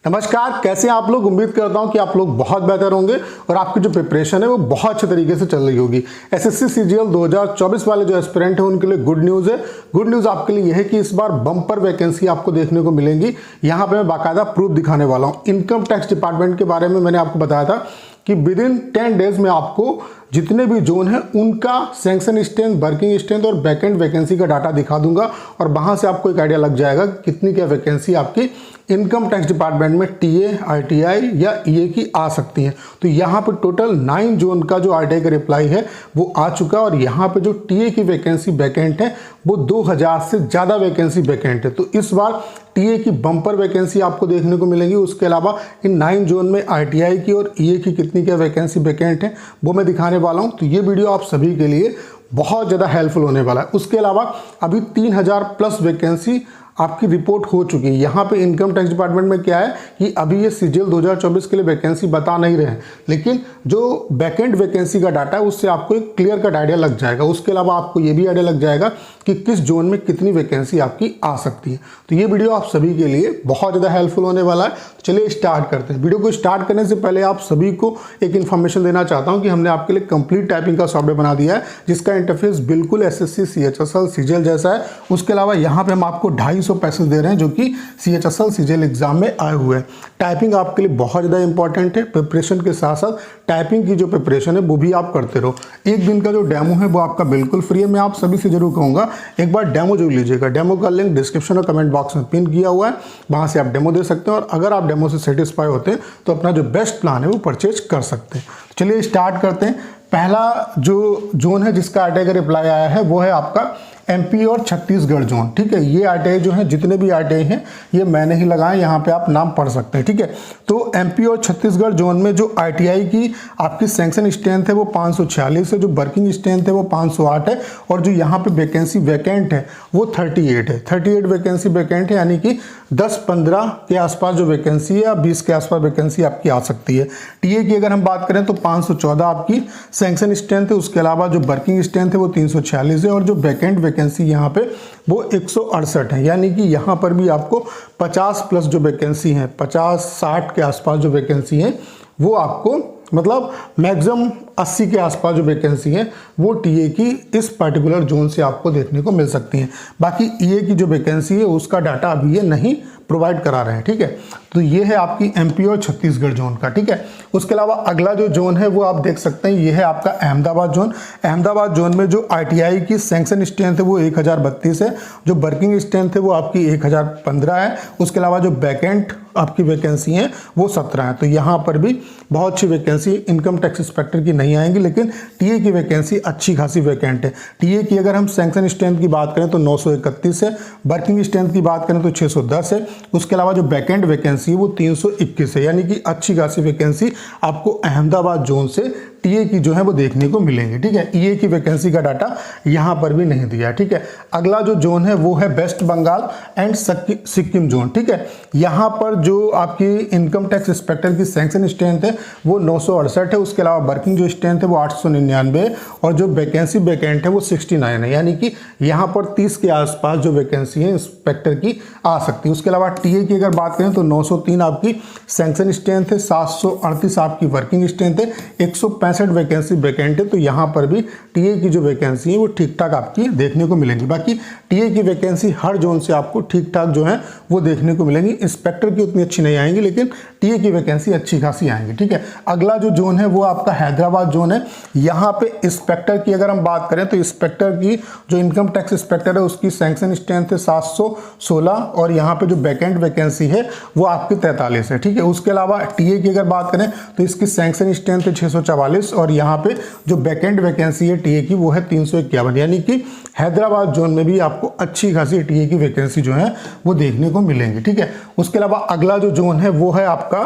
नमस्कार, कैसे हैं आप लोग। उम्मीद करता हूं कि आप लोग बहुत बेहतर होंगे और आपकी जो प्रिपरेशन है वो बहुत अच्छे तरीके से चल रही होगी। एसएससी सीजीएल 2024 वाले जो एस्पिरेंट हैं उनके लिए गुड न्यूज़ है। गुड न्यूज़ आपके लिए यह है कि इस बार बम्पर वैकेंसी आपको देखने को मिलेंगी। यहाँ पे मैं बाकायदा प्रूफ दिखाने वाला हूँ। इनकम टैक्स डिपार्टमेंट के बारे में मैंने आपको बताया था कि विद इन 10 डेज में आपको जितने भी जोन हैं उनका सैंक्शन स्ट्रेंथ, वर्किंग स्ट्रेंथ और बैकेंड वैकेंसी का डाटा दिखा दूंगा और वहां से आपको एक आइडिया लग जाएगा कि कितनी क्या वैकेंसी आपकी इनकम टैक्स डिपार्टमेंट में टीए, आरटीआई या ईए की आ सकती है। तो यहाँ पे टोटल 9 जोन का जो आरटीआई का रिप्लाई है वो आ चुका है और यहाँ पे जो टीए की वैकेंसी वैकेंट है वो 2000 से ज़्यादा वैकेंसी वैकेंट है। तो इस बार टीए की बम्पर वैकेंसी आपको देखने को मिलेंगी। उसके अलावा इन 9 जोन में आरटीआई की और ईए की कितनी क्या वैकेंसी वैकेंट है वो मैं दिखाने वाला हूँ। तो ये वीडियो आप सभी के लिए बहुत ज़्यादा हेल्पफुल होने वाला है। उसके अलावा अभी 3000 प्लस वैकेंसी आपकी रिपोर्ट हो चुकी है। यहाँ पे इनकम टैक्स डिपार्टमेंट में क्या है कि अभी ये सीजीएल 2024 के लिए वैकेंसी बता नहीं रहे हैं, लेकिन जो बैकेंड वैकेंसी का डाटा है उससे आपको एक क्लियर कट आइडिया लग जाएगा। उसके अलावा आपको ये भी आइडिया लग जाएगा कि किस जोन में कितनी वैकेंसी आपकी आ सकती है। तो ये वीडियो आप सभी के लिए बहुत ज़्यादा हेल्पफुल होने वाला है। चलिए स्टार्ट करते हैं। वीडियो को स्टार्ट करने से पहले आप सभी को एक इन्फॉर्मेशन देना चाहता हूँ कि हमने आपके लिए कंप्लीट टाइपिंग का सॉफ्टवेयर बना दिया है जिसका इंटरफेस बिल्कुल एसएससी, सीएचएसएल, सीजीएल जैसा है। उसके अलावा यहाँ पे हम आपको 250 पैसेज दे रहे हैं जो कि सीएचएसएल, सीजीएल एग्जाम में आए हुए हैं। टाइपिंग आपके लिए बहुत ज़्यादा इंपॉर्टेंट है। प्रिपरेशन के साथ साथ टाइपिंग की जो प्रिपरेशन है वो भी आप करते रहो। एक दिन का जो डेमो है वो आपका बिल्कुल फ्री है। मैं आप सभी से जरूर कहूँगा एक बार डेमो जरूर लीजिएगा। डेमो का लिंक डिस्क्रिप्शन और कमेंट बॉक्स में पिन किया हुआ है, वहाँ से आप डेमो दे सकते हैं और अगर आप डेमो से सेटिस्फाई होते हैं तो अपना जो बेस्ट प्लान है वो परचेज कर सकते हैं। चलिए स्टार्ट करते हैं। पहला जो जोन है जिसका आरटीआई का रिप्लाई आया है वो है आपका एमपी और छत्तीसगढ़ जोन। ठीक है, ये आरटीआई जो है, जितने भी आरटीआई हैं ये मैंने ही लगाए, यहाँ पे आप नाम पढ़ सकते हैं। ठीक है, तो एमपी और छत्तीसगढ़ जोन में जो आरटीआई की आपकी सैंक्शन स्ट्रेंथ है वो 546 है, जो वर्किंग स्ट्रेंथ है वो 508 है और जो यहाँ पे वैकेंसी वैकेंट है वो 38 है। 38 वैकेंसी वैकेंट है, यानी कि 10-15 के आसपास जो वैकेंसी है या 20 के आसपास वैकेंसी आपकी आ सकती है। टीए की अगर हम बात करें तो 514 आपकी सैंक्शन स्ट्रेंथ है। उसके अलावा जो वर्किंग स्ट्रेंथ है वो 346 है और जो वैकेंट वैकेंसी यहाँ पे वो 168 है, यानी कि यहाँ पर भी आपको 50 प्लस जो वैकेंसी है, 50-60 के आसपास जो वैकेंसी है वो आपको, मतलब मैक्सिमम 80 के आसपास जो वैकेंसी है वो टीए की इस पर्टिकुलर जोन से आपको देखने को मिल सकती है। बाकी ईए की जो वैकेंसी है उसका डाटा अभी ये नहीं प्रोवाइड करा रहे हैं। ठीक है, तो ये है आपकी एमपी और छत्तीसगढ़ जोन का। ठीक है, उसके अलावा अगला जो जोन है वो आप देख सकते हैं, ये है आपका अहमदाबाद जोन। अहमदाबाद जोन में जो आरटीआई की सैंक्शन स्ट्रेंथ है वो 1032 है, जो वर्किंग स्ट्रेंथ है वो आपकी 1015 है। उसके अलावा जो बैकेंट आपकी वैकेंसी है वो 17 है। तो यहाँ पर भी बहुत अच्छी वैकेंसी इनकम टैक्स इंस्पेक्टर की नहीं आएंगी, लेकिन टीए की वैकेंसी अच्छी खासी वैकेंट है। टीए की अगर हम सैंक्शन स्ट्रेंथ की बात करें तो 931 है, वर्किंग स्ट्रेंथ की बात करें तो 610 है। उसके अलावा जो बैकेंड वैकेंसी है वो 321 है, यानी कि अच्छी खासी वैकेंसी आपको अहमदाबाद जोन से टीए की जो है वो देखने को मिलेंगी। ठीक है, ईए की वैकेंसी का डाटा यहाँ पर भी नहीं दिया है। ठीक है, अगला जो जोन है वो है वेस्ट बंगाल एंड सिक्किम जोन। ठीक है, यहाँ पर जो आपकी इनकम टैक्स इंस्पेक्टर की सैंक्शन स्ट्रेंथ है वो 968 है। उसके अलावा वर्किंग जो स्ट्रेंथ है वो 899 है और जो वैकेंसी वैकेंट है वो 69 है, यानी कि यहाँ पर 30 के आसपास जो वैकेंसी है इंस्पेक्टर की आ सकती है। उसके अलावा टीए की अगर बात करें तो 903 आपकी सैंक्शन स्ट्रेंथ है, 738 आपकी वर्किंग स्ट्रेंथ है, 165 वैकेंसी वैकेंट है। तो यहाँ पर भी टीए की जो वैकेंसी है वो ठीक ठाक आपकी देखने को मिलेंगी। बाकी टीए की वैकेंसी हर जोन से आपको ठीक ठाक जो है वो देखने को मिलेंगी। इंस्पेक्टर की उतनी अच्छी नहीं आएंगी, लेकिन टीए की वैकेंसी अच्छी खासी आएंगी। ठीक है, अगला जो जोन है वो आपका हैदराबाद जोन है। यहाँ पे इंस्पेक्टर की अगर हम बात करें तो इंस्पेक्टर की जो इनकम टैक्स इंस्पेक्टर है उसकी सैंक्शन स्ट्रेंथ है 716 और यहाँ पे जो बैकेंट वैकेंसी है वो आपकी 43 है। ठीक है, उसके अलावा टीए की अगर बात करें तो इसकी सैंक्शन स्ट्रेंथ है 644 और यहाँ पे जो बैकेंट वैकेंसी है टीए की वो है 351, यानी कि हैदराबाद जोन में भी आपको अच्छी खासी टीए की वैकेंसी जो है वो देखने को मिलेंगी। ठीक है, उसके अलावा अगला जो जोन है वो है आपका,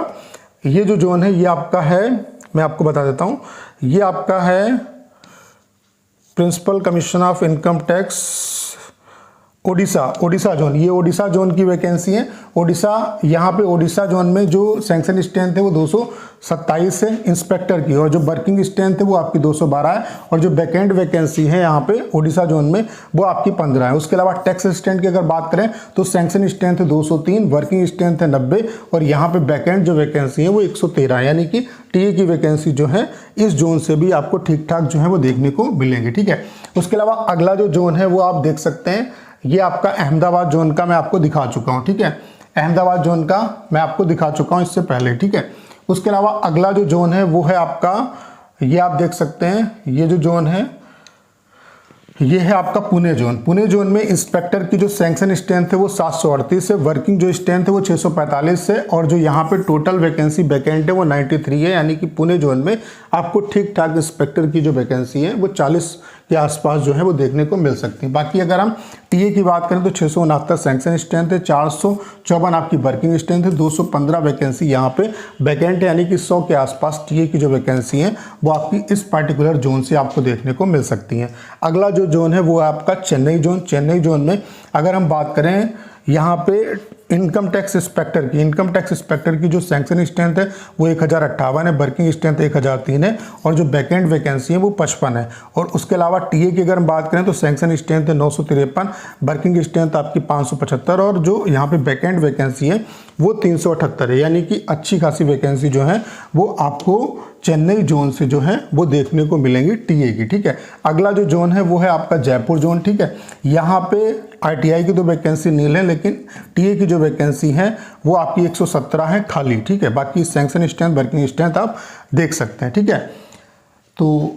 ये जो जोन है ये आपका है, मैं आपको बता देता हूँ, ये आपका है principal commission of income tax Odisha zone, ये ओडिशा जोन की वैकेंसी है। ओडिशा, यहाँ पे ओडिशा जोन में जो सैंक्शन स्ट्रेंथ है वो 227 है इंस्पेक्टर की, और जो वर्किंग स्ट्रेंथ है वो आपकी 212 है, और जो वैकेंट वैकेंसी है यहाँ पे ओडिशा जोन में वो आपकी 15 है। उसके अलावा टैक्स स्ट्रेंथ की अगर बात करें तो सैंक्शन स्ट्रेंथ है 203, वर्किंग स्ट्रेंथ है 90, और यहाँ पे वैकेंट जो वैकेंसी है वो 113 है, यानी कि टीए की वैकेंसी जो है इस जोन से भी आपको ठीक ठाक जो है वो देखने को मिलेंगे, ठीक है। उसके अलावा अगला जो जोन है वो आप देख सकते हैं, ये आपका अहमदाबाद जोन का मैं आपको दिखा चुका हूँ, ठीक है। अहमदाबाद जोन का मैं आपको दिखा चुका हूँ इससे पहले, ठीक है। उसके अलावा अगला जो जोन है वो है आपका, ये आप देख सकते हैं, ये जो जोन है ये है आपका पुणे जोन। पुणे जोन में इंस्पेक्टर की जो सैंक्शन स्ट्रेंथ है वो 738 है, वर्किंग जो स्ट्रेंथ है वो 645 है, और जो यहाँ पे टोटल वैकेंसी वैकेंट है वो 93 है, यानी कि पुणे जोन में आपको ठीक ठाक इंस्पेक्टर की जो वैकेंसी है वो 40 के आसपास जो है वो देखने को मिल सकती है। बाकी अगर हम टीए की बात करें तो 669 सैंक्शन स्ट्रेंथ है, 454 आपकी वर्किंग स्ट्रेंथ है, 215 वैकेंसी यहाँ पे वैकेंट है, यानी कि 100 के आसपास टीए की जो वैकेंसी है वो आपकी इस पार्टिकुलर जोन से आपको देखने को मिल सकती है। अगला जो जोन है वो है आपका चेन्नई जोन। चेन्नई जोन में अगर हम बात करें यहाँ पे इनकम टैक्स इंस्पेक्टर की जो सैंक्शन स्ट्रेंथ है वो 1058 है, वर्किंग स्ट्रेंथ 1003 है, और जो वैकेंट वैकेंसी है वो 55 है। और उसके अलावा टीए की अगर हम बात करें तो सैंक्शन स्ट्रेंथ है 953, वर्किंग स्ट्रेंथ आपकी 575, और जो यहाँ पे वैकेंट वैकेंसी है वो 378 है, यानी कि अच्छी खासी वैकेंसी जो है वो आपको चेन्नई जोन से जो है वो देखने को मिलेंगी टीए की, ठीक है। अगला जो जोन है वो है आपका जयपुर जोन, ठीक है। यहाँ पे आईटीआई की तो वैकेंसी नील है, लेकिन टीए की जो वैकेंसी है वो आपकी 117 है खाली, ठीक है। बाकी सैंक्शन स्ट्रेंथ वर्किंग स्ट्रेंथ आप देख सकते हैं, ठीक है। तो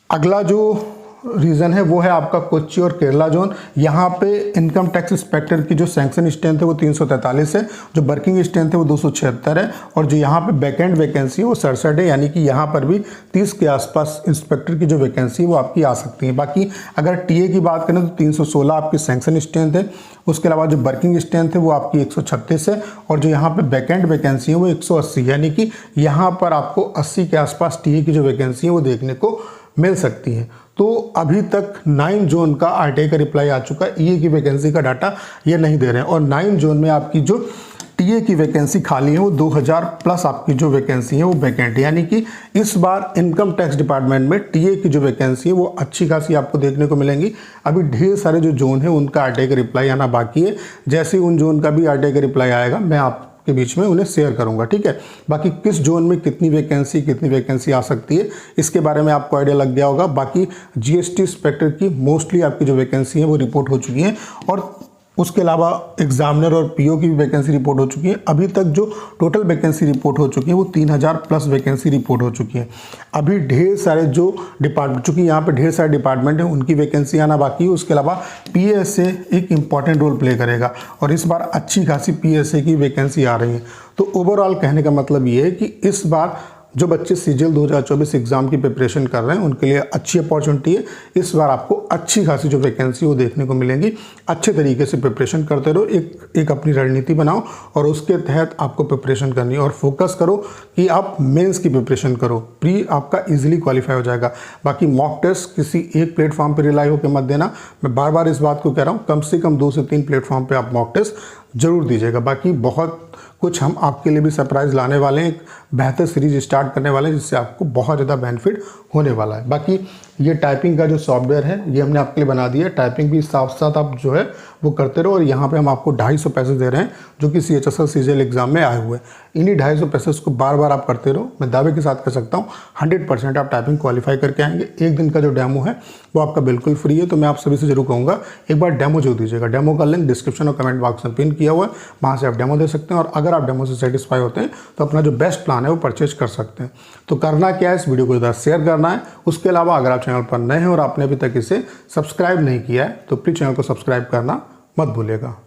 अगला जो रीजन है वो है आपका कोच्चि और केरला जोन। यहाँ पे इनकम टैक्स इंस्पेक्टर की जो सैंक्शन स्ट्रेंथ है वो 343 है, जो वर्किंग स्ट्रेंथ है वो 276 है, और जो यहाँ पे वैकेंट वैकेंसी है वो 67 है, यानी कि यहाँ पर भी 30 के आसपास इंस्पेक्टर की जो वैकेंसी है वो आपकी आ सकती है। बाकी अगर टीए की बात करें तो 316 आपकी सैंक्शन स्ट्रेंथ है। उसके अलावा जो वर्किंग स्ट्रेंथ है वो आपकी 136 है, और जो यहाँ पे वैकेंट वैकेंसी है वो 180, यानी कि यहाँ पर आपको 80 के आसपास टीए की जो वैकेंसी है वो देखने को मिल सकती है। तो अभी तक 9 जोन का आरटीआई का रिप्लाई आ चुका है, ईए की वैकेंसी का डाटा ये नहीं दे रहे हैं, और 9 जोन में आपकी जो टीए की वैकेंसी खाली है वो 2000 प्लस आपकी जो वैकेंसी है वो वैकेंट है, यानी कि इस बार इनकम टैक्स डिपार्टमेंट में टीए की जो वैकेंसी है वो अच्छी खासी आपको देखने को मिलेंगी। अभी ढेर सारे जो जोन है उनका आरटीआई का रिप्लाई आना बाकी है, जैसे ही उन जोन का भी आरटीआई का रिप्लाई आएगा मैं आप के बीच में उन्हें शेयर करूंगा, ठीक है। बाकी किस जोन में कितनी वैकेंसी आ सकती है इसके बारे में आपको आइडिया लग गया होगा। बाकी जीएसटी इंस्पेक्टर की मोस्टली आपकी जो वैकेंसी है वो रिपोर्ट हो चुकी है, और उसके अलावा एग्जामिनर और पीओ की भी वैकेंसी रिपोर्ट हो चुकी है। अभी तक जो टोटल वैकेंसी रिपोर्ट हो चुकी है वो 3000 प्लस वैकेंसी रिपोर्ट हो चुकी है। अभी ढेर सारे जो डिपार्टमेंट, चूँकि यहाँ पे ढेर सारे डिपार्टमेंट हैं उनकी वैकेंसी आना बाकी है। उसके अलावा पीएसए एक इम्पॉर्टेंट रोल प्ले करेगा, और इस बार अच्छी खासी पीएसए की वैकेंसी आ रही है। तो ओवरऑल कहने का मतलब ये है कि इस बार जो बच्चे सीजीएल 2024 एग्जाम की प्रिपरेशन कर रहे हैं उनके लिए अच्छी अपॉर्चुनिटी है। इस बार आपको अच्छी खासी जो वैकेंसी वो देखने को मिलेंगी। अच्छे तरीके से प्रिपरेशन करते रहो, एक अपनी रणनीति बनाओ और उसके तहत आपको प्रिपरेशन करनी है, और फोकस करो कि आप मेंस की प्रिपरेशन करो। प्री आपका इजीली क्वालिफाई हो जाएगा। बाकी मॉक टेस्ट किसी एक प्लेटफॉर्म पर रिलाई होकर मत देना। मैं बार बार इस बात को कह रहा हूँ, कम से कम 2 से 3 प्लेटफॉर्म पर आप मॉक टेस्ट जरूर दीजिएगा। बाकी बहुत कुछ हम आपके लिए भी सरप्राइज लाने वाले हैं, एक बेहतर सीरीज स्टार्ट करने वाले हैं जिससे आपको बहुत ज़्यादा बेनिफिट होने वाला है। बाकी ये टाइपिंग का जो सॉफ्टवेयर है ये हमने आपके लिए बना दिया है। टाइपिंग भी साथ साथ आप जो है वो करते रहो, और यहाँ पे हम आपको 250 पैसे दे रहे हैं जो कि CHSL सीजीएल एग्जाम में आए हुए हैं। इन्हीं 250 पैसे को बार बार आप करते रहो। मैं दावे के साथ कह सकता हूँ 100% आप टाइपिंग क्वालिफाई करके आएंगे। एक दिन का जो डेमो है वो आपका बिल्कुल फ्री है, तो मैं आप सभी से जरूर कहूँगा एक बार डेमो जरूर दीजिएगा। डेमो का लिंक डिस्क्रिप्शन और कमेंट बॉक्स में पिन किया हुआ है, वहाँ से आप डेमो दे सकते हैं, और अगर आप डेमो से सेटिस्फाई होते हैं तो अपना जो बेस्ट प्लान है वो परचेज कर सकते हैं। तो करना क्या है, इस वीडियो को ज़्यादा शेयर करना है। उसके अलावा अगर आप चैनल पर नए हैं और आपने अभी तक इसे सब्सक्राइब नहीं किया है तो प्लीज़ चैनल को सब्सक्राइब करना मत भूलिएगा।